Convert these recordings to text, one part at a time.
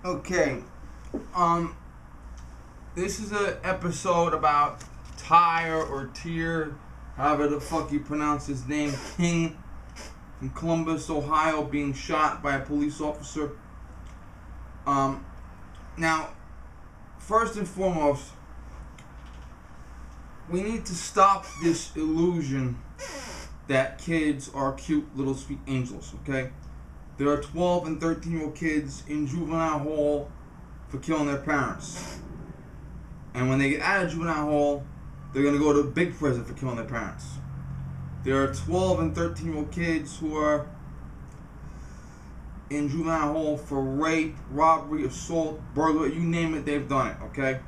Okay, um, this is an episode about Tyre or Tyre, however the fuck you pronounce his name, King from Columbus, Ohio, being shot by a police officer. Now, first and foremost, we need to stop this illusion that kids are cute little sweet angels, okay? There are 12 and 13-year-old kids in juvenile hall for killing their parents. And when they get out of juvenile hall, they're going to go to a big prison for killing their parents. There are 12 and 13-year-old kids who are in juvenile hall for rape, robbery, assault, burglary, you name it, they've done it, okay?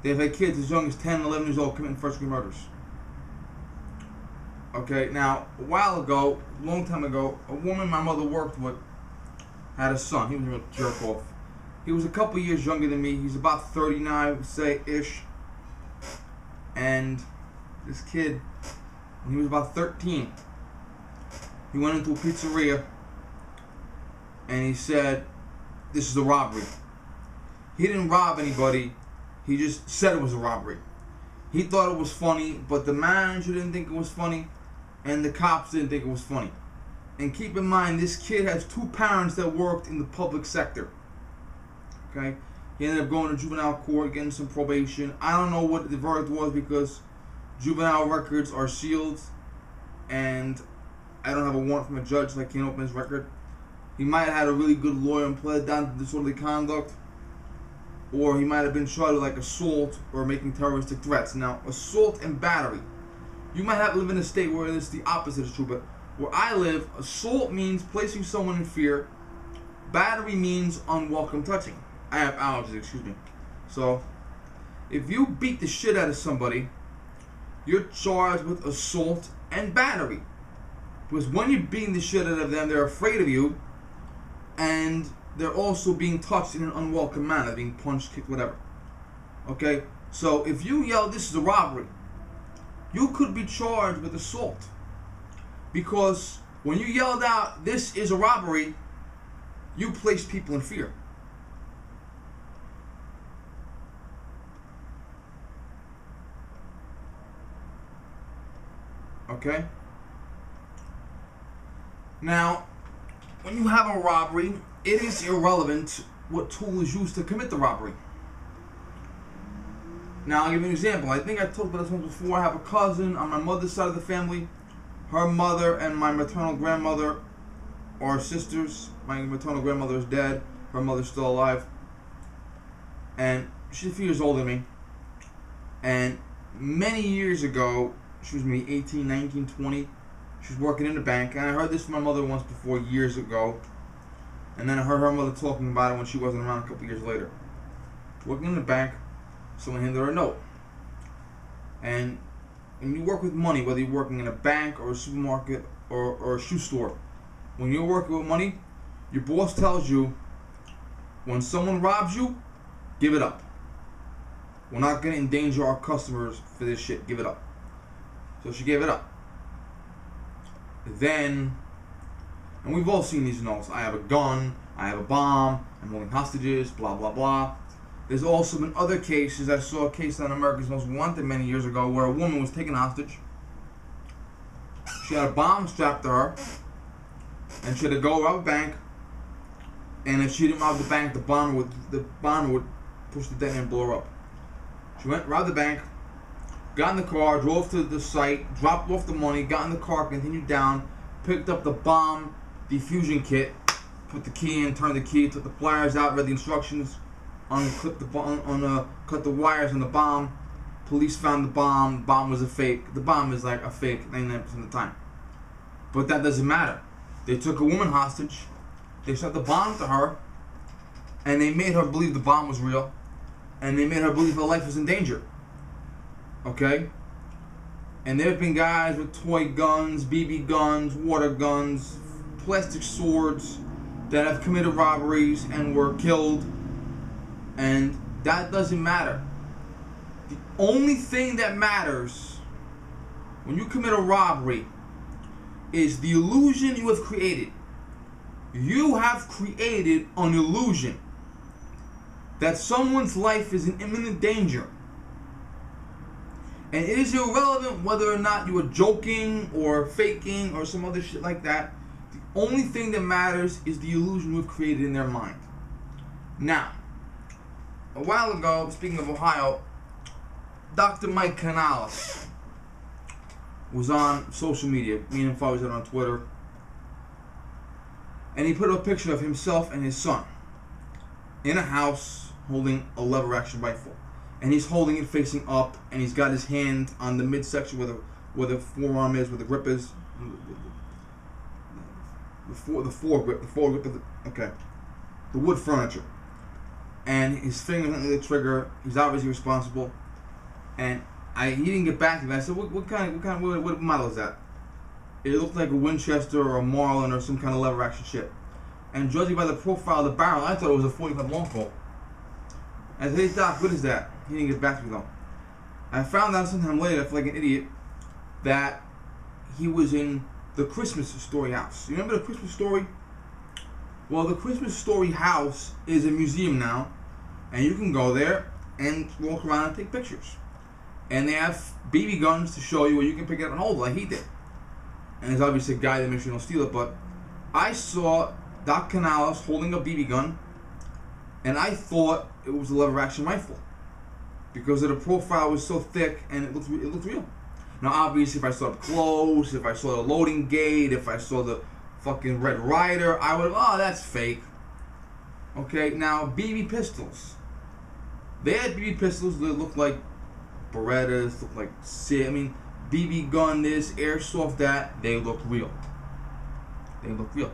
They've had kids as young as 10 and 11 years old committing first-degree murders. Okay, now, a while ago, a long time ago, a woman my mother worked with had a son. He was a real jerk-off. He was a couple years younger than me. He's about 39, say-ish. And this kid, when he was about 13, he went into a pizzeria and he said, "This is a robbery." He didn't rob anybody. He just said it was a robbery. He thought it was funny, but the manager didn't think it was funny, and the cops didn't think it was funny. And keep in mind, this kid has two parents that worked in the public sector. Okay? He ended up going to juvenile court, getting some probation. I don't know what the verdict was because juvenile records are sealed, and I don't have a warrant from a judge, so I can't open his record. He might have had a really good lawyer and pled down to disorderly conduct, or he might have been charged with like assault or making terroristic threats. Now, assault and battery. You might have to live in a state where it's the opposite is true, but where I live, assault means placing someone in fear. Battery means unwelcome touching. I have allergies, excuse me. So, if you beat the shit out of somebody, you're charged with assault and battery. Because when you're beating the shit out of them, they're afraid of you, and they're also being touched in an unwelcome manner, being punched, kicked, whatever. Okay? So, if you yell, "This is a robbery," you could be charged with assault. Because when you yelled out, "This is a robbery," you placed people in fear. Okay? Now, when you have a robbery, it is irrelevant what tool is used to commit the robbery. Now, I'll give you an example. I think I talked about this once before. I have a cousin on my mother's side of the family. Her mother and my maternal grandmother are sisters. My maternal grandmother is dead. Her mother's still alive. And she's a few years older than me. And many years ago, she was maybe 18, 19, 20. She was working in a bank. And I heard this from my mother once before, years ago. And then I heard her mother talking about it when she wasn't around a couple years later. Working in the bank, someone handed her a note. And when you work with money, whether you're working in a bank or a supermarket or a shoe store, when you're working with money, your boss tells you, when someone robs you, give it up. We're not going to endanger our customers for this shit. Give it up. So she gave it up. Then, and we've all seen these notes. I have a gun, I have a bomb, I'm holding hostages, blah, blah, blah. There's also been other cases. I saw a case on America's Most Wanted many years ago where a woman was taken hostage. She had a bomb strapped to her, and she had to go rob a bank. And if she didn't rob the bank, the bomber would push the detonator and blow her up. She went, robbed the bank, got in the car, drove to the site, dropped off the money, got in the car, continued down, picked up the bomb diffusion kit, put the key in, turned the key, took the pliers out, read the instructions, cut the wires on the bomb. Police found the bomb. The bomb was a fake. The bomb is like a fake 99% of the time. But that doesn't matter. They took a woman hostage. They shot the bomb to her, and they made her believe the bomb was real, and they made her believe her life was in danger. Okay? And there have been guys with toy guns, BB guns, water guns, plastic swords that have committed robberies and were killed. And that doesn't matter. The only thing that matters when you commit a robbery is the illusion you have created. You have created an illusion that someone's life is in imminent danger. And it is irrelevant whether or not you are joking or faking or some other shit like that. The only thing that matters is the illusion we've created in their mind. Now, a while ago, speaking of Ohio, Dr. Mike Canales was on social media. Me and him followed it on Twitter. And he put up a picture of himself and his son in a house holding a lever action rifle. And he's holding it facing up, and he's got his hand on the midsection where the forearm is, where the grip is. The foregrip of the wood furniture. And his finger on the trigger. He's obviously responsible. And he didn't get back to me. I said, what model is that? It looked like a Winchester or a Marlin or some kind of lever action shit. And judging by the profile of the barrel, I thought it was a 45 long Colt. I said, hey Doc, what is that? He didn't get back to me though. I found out sometime later, I feel like an idiot, that he was in the Christmas Story house. You remember the Christmas Story? Well, the Christmas Story house is a museum now, and you can go there and walk around and take pictures. And they have BB guns to show you where you can pick it up and hold it like he did. And there's obviously a guy that makes sure you don't steal it, but I saw Doc Canales holding a BB gun, and I thought it was a lever action rifle because of the profile was so thick and it looked real. Now obviously if I saw it up close, if I saw the loading gate, if I saw the fucking Red Ryder, I would have, oh, that's fake. Okay, now BB pistols. They had BB pistols that looked like Berettas, looked like BB gun this, airsoft that, they look real. They look real.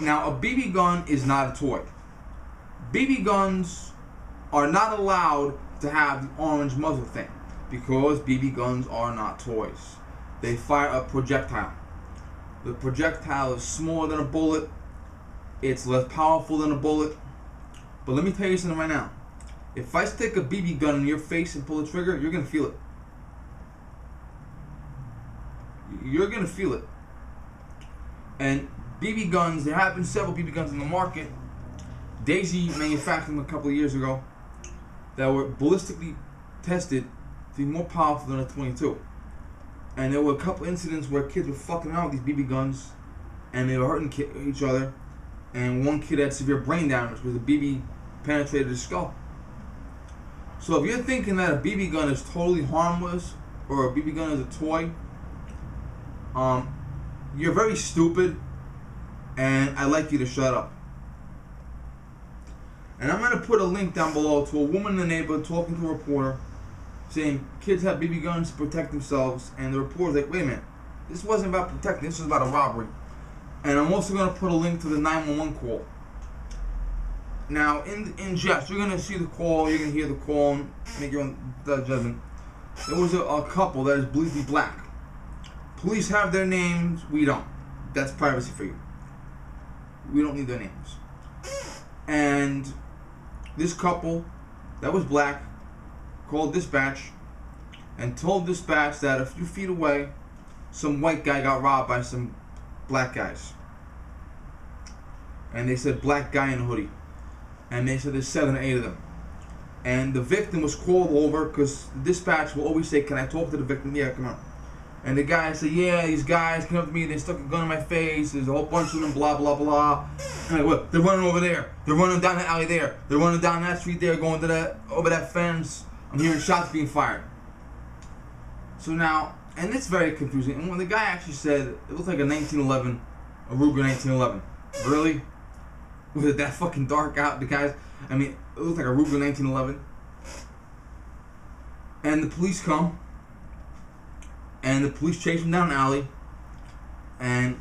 Now a BB gun is not a toy. BB guns are not allowed to have the orange muzzle thing because BB guns are not toys. They fire a projectile. The projectile is smaller than a bullet. It's less powerful than a bullet. But let me tell you something right now. If I stick a BB gun in your face and pull the trigger, you're going to feel it. You're going to feel it. And BB guns, there have been several BB guns in the market. Daisy manufactured them a couple of years ago that were ballistically tested to be more powerful than a 22. And there were a couple incidents where kids were fucking around with these BB guns and they were hurting each other. And one kid had severe brain damage because the BB penetrated his skull. So if you're thinking that a BB gun is totally harmless or a BB gun is a toy, you're very stupid, and I'd like you to shut up. And I'm going to put a link down below to a woman in the neighborhood talking to a reporter saying kids have BB guns to protect themselves, and the reporter's like, wait a minute, this wasn't about protecting, this was about a robbery. And I'm also going to put a link to the 911 call. Now, in jest, you're going to see the call, you're going to hear the call, and make your own judgment. There was a couple that is bleedly black. Police have their names, we don't. That's privacy for you. We don't need their names. And this couple that was black called dispatch and told dispatch that a few feet away some white guy got robbed by some black guys. And they said black guy in a hoodie. And they said there's 7 or 8 of them. And the victim was called over because the dispatch will always say, can I talk to the victim? Yeah, come on. And the guy said, yeah, these guys came up to me, they stuck a gun in my face, there's a whole bunch of them, blah, blah, blah. And like, what? They're running over there. They're running down the alley there. They're running down that street there, going to over that fence. I'm hearing shots being fired. So now, and it's very confusing. And when the guy actually said, it looked like a 1911, a Ruger 1911. Really? Was it that fucking dark out? The guys, I mean, it looked like a Ruger 1911. And the police come. And the police chase him down an alley, and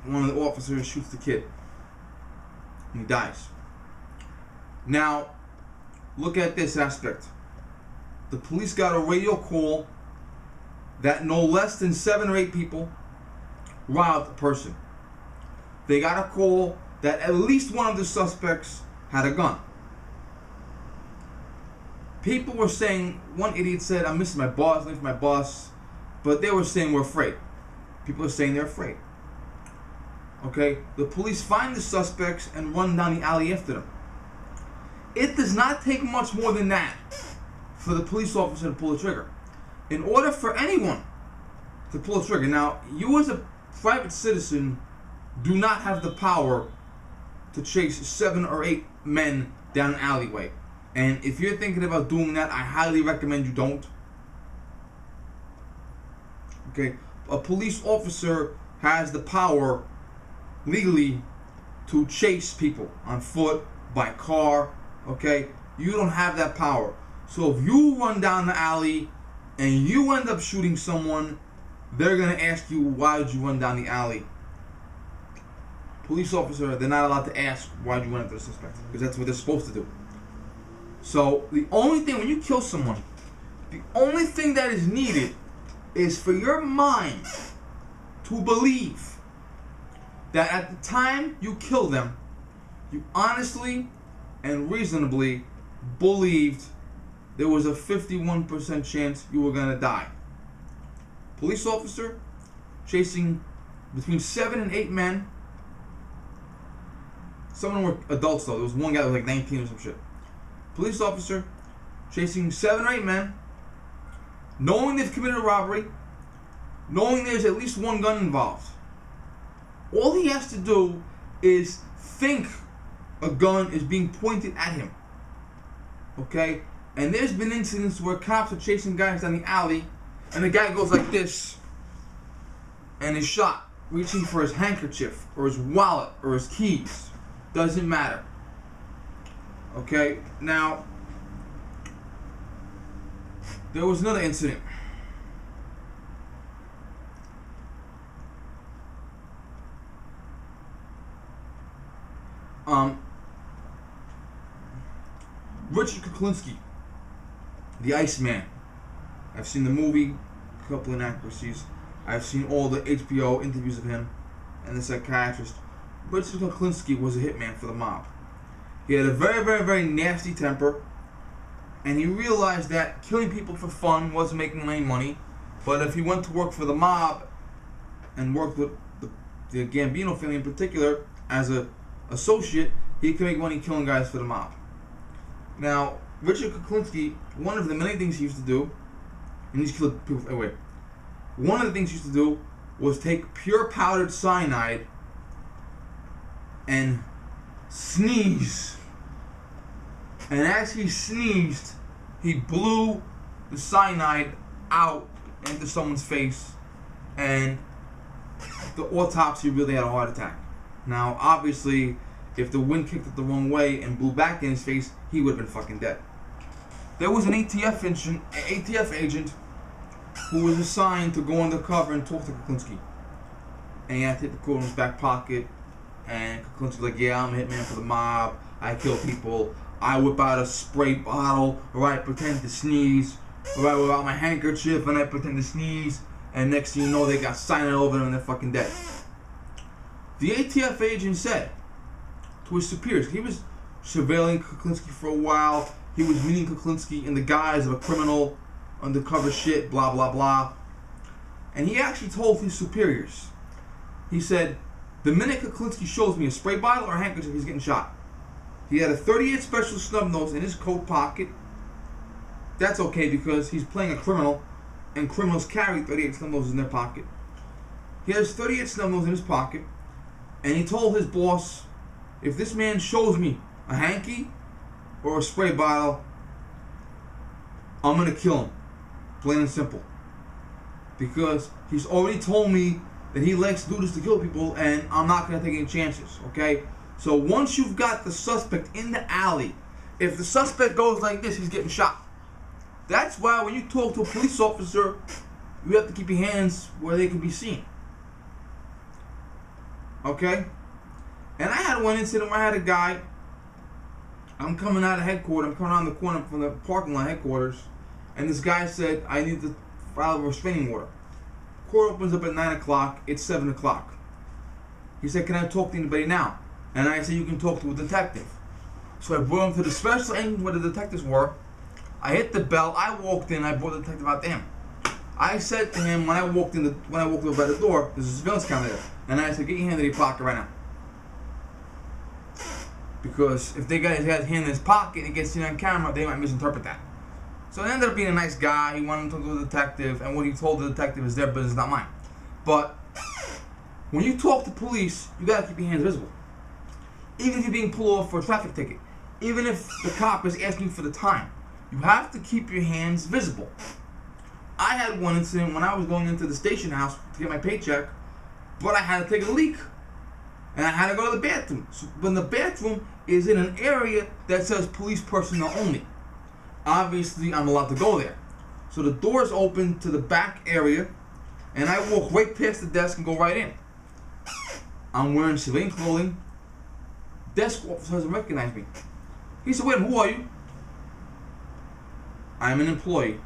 one of the officers shoots the kid, and he dies. Now, look at this aspect. The police got a radio call that no less than 7 or 8 people robbed a person. They got a call that at least one of the suspects had a gun. People were saying, one idiot said, I'm missing my boss, leaving my boss. But they were saying we're afraid. People are saying they're afraid. Okay? The police find the suspects and run down the alley after them. It does not take much more than that for the police officer to pull the trigger. In order for anyone to pull the trigger, now, you as a private citizen do not have the power to chase 7 or 8 men down an alleyway. And if you're thinking about doing that, I highly recommend you don't. Okay? A police officer has the power legally to chase people on foot, by car, okay? You don't have that power. So if you run down the alley and you end up shooting someone, they're gonna ask you, why did you run down the alley? Police officer, they're not allowed to ask why did you run after the suspect, because that's what they're supposed to do. So the only thing, when you kill someone, the only thing that is needed is for your mind to believe that at the time you kill them, you honestly and reasonably believed there was a 51% chance you were gonna die. Police officer chasing between 7 and 8 men. Some of them were adults though. There was one guy that was like 19 or some shit. Police officer chasing 7 or 8 men, knowing they've committed a robbery, knowing there's at least one gun involved. All he has to do is think a gun is being pointed at him. Okay? And there's been incidents where cops are chasing guys down the alley and the guy goes like this and is shot, reaching for his handkerchief or his wallet or his keys. Doesn't matter. Okay? Now, there was another incident. Richard Kuklinski, the Iceman. I've seen the movie, a couple inaccuracies. I've seen all the HBO interviews of him and the psychiatrist. Richard Kuklinski was a hitman for the mob. He had a very, very, very nasty temper, and he realized that killing people for fun wasn't making him any money, but if he went to work for the mob and worked with the Gambino family in particular as an associate, he could make money killing guys for the mob. Now, Richard Kuklinski, one of the many things he used to do, and he's killed people anyway, one of the things he used to do was take pure powdered cyanide and sneeze. And as he sneezed, he blew the cyanide out into someone's face, and the autopsy really had a heart attack. Now, obviously, if the wind kicked it the wrong way and blew back in his face, he would have been fucking dead. There was an ATF agent who was assigned to go undercover and talk to Kuklinski. And he had to hit the quote in his back pocket. And Kuklinski was like, yeah, I'm a hitman for the mob. I kill people. I whip out a spray bottle, or I pretend to sneeze. Or I whip out my handkerchief and I pretend to sneeze. And next thing you know, they got cyanide over them and they're fucking dead. The ATF agent said to his superiors, he was surveilling Kuklinski for a while. He was meeting Kuklinski in the guise of a criminal, undercover shit, blah, blah, blah. And he actually told his superiors, he said, the minute Kuklinski shows me a spray bottle or a handkerchief, he's getting shot. He had a .38 special snub nose in his coat pocket. That's okay because he's playing a criminal, and criminals carry .38 snub noses in their pocket. He has .38 snub nose in his pocket, and he told his boss, if this man shows me a hanky or a spray bottle, I'm gonna kill him. Plain and simple. Because he's already told me that he likes to do this to kill people, and I'm not gonna take any chances, okay? So once you've got the suspect in the alley, if the suspect goes like this, he's getting shot. That's why when you talk to a police officer, you have to keep your hands where they can be seen. Okay? And I had one incident where I had a guy, I'm coming out of headquarters, I'm coming around the corner from the parking lot headquarters, and this guy said, I need to file a restraining order. Court opens up at 9 o'clock, it's 7 o'clock. He said, can I talk to anybody now? And I said, you can talk to a detective. So I brought him to the special engine where the detectives were. I hit the bell, I walked in, I brought the detective out to him. I said to him, when I walked over by the door, there's a surveillance camera there. And I said, get your hand in your pocket right now. because if they got his hand in his pocket and it gets seen on camera, they might misinterpret that. So he ended up being a nice guy. He wanted to talk to the detective, and what he told the detective is their business, not mine. But when you talk to police, you gotta keep your hands visible. Even if you're being pulled over for a traffic ticket, even if the cop is asking for the time, you have to keep your hands visible. I had one incident when I was going into the station house to get my paycheck, but I had to take a leak. And I had to go to the bathroom. So, but the bathroom is in an area that says police personnel only. Obviously, I'm allowed to go there. So the door's open to the back area, and I walk right past the desk and go right in. I'm wearing civilian clothing. Desk officer doesn't recognize me. He said, "Wait, who are you?" "I'm an employee."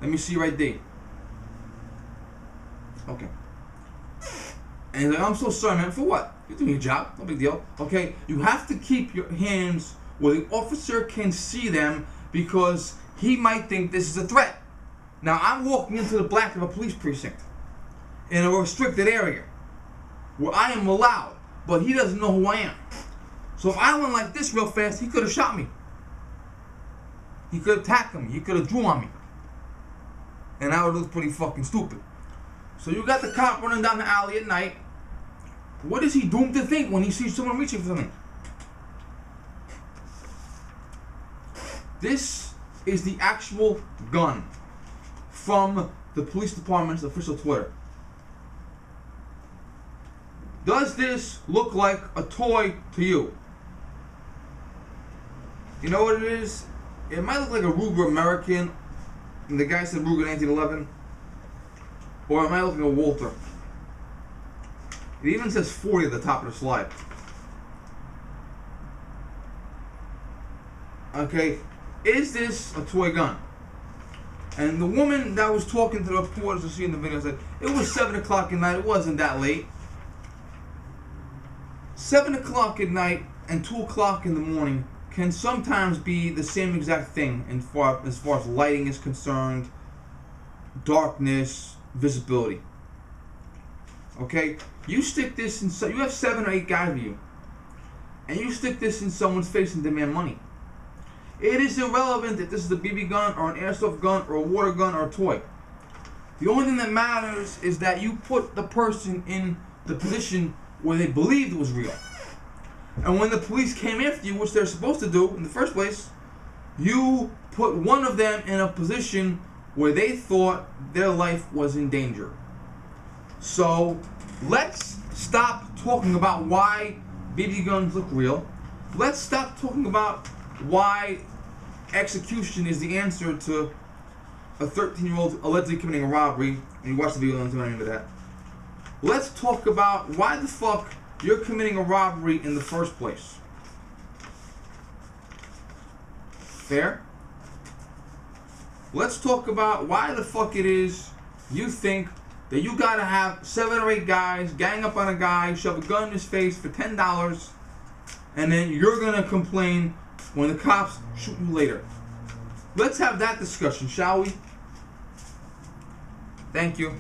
"Let me see your ID." "Okay." And he's like, "I'm so sorry, man." "For what?" "You're doing your job. No big deal." "Okay, you have to keep your hands where the officer can see them because he might think this is a threat." Now, I'm walking into the back of a police precinct in a restricted area where I am allowed, but he doesn't know who I am. So if I went like this real fast, he could have shot me. He could have tackled me. He could have drew on me. And I would look pretty fucking stupid. So you got the cop running down the alley at night. What is he doomed to think when he sees someone reaching for something? This is the actual gun from the police department's official Twitter. Does this look like a toy to you? You know what it is? It might look like a Ruger American, and the guy said Ruger 1911. Or it might look like a Walther. It even says 40 at the top of the slide. Okay, is this a toy gun? And the woman that was talking to the reporters to see in the video said, it was 7 o'clock at night, it wasn't that late. 7 o'clock at night and 2 o'clock in the morning can sometimes be the same exact thing as far as lighting is concerned, darkness, visibility. Okay, you stick this in, you have 7 or 8 guys with you, and you stick this in someone's face and demand money. It is irrelevant if this is a BB gun or an airsoft gun or a water gun or a toy. The only thing that matters is that you put the person in the position where they believed it was real. And when the police came after you, which they're supposed to do in the first place, you put one of them in a position where they thought their life was in danger. So let's stop talking about why BB guns look real. Let's stop talking about why execution is the answer to a 13-year-old allegedly committing a robbery. And you watch the video and don't into that. Let's talk about why the fuck you're committing a robbery in the first place. Fair? Let's talk about why the fuck it is you think that you gotta have 7 or 8 guys gang up on a guy, shove a gun in his face for $10, and then you're gonna complain when the cops shoot you later. Let's have that discussion, shall we? Thank you.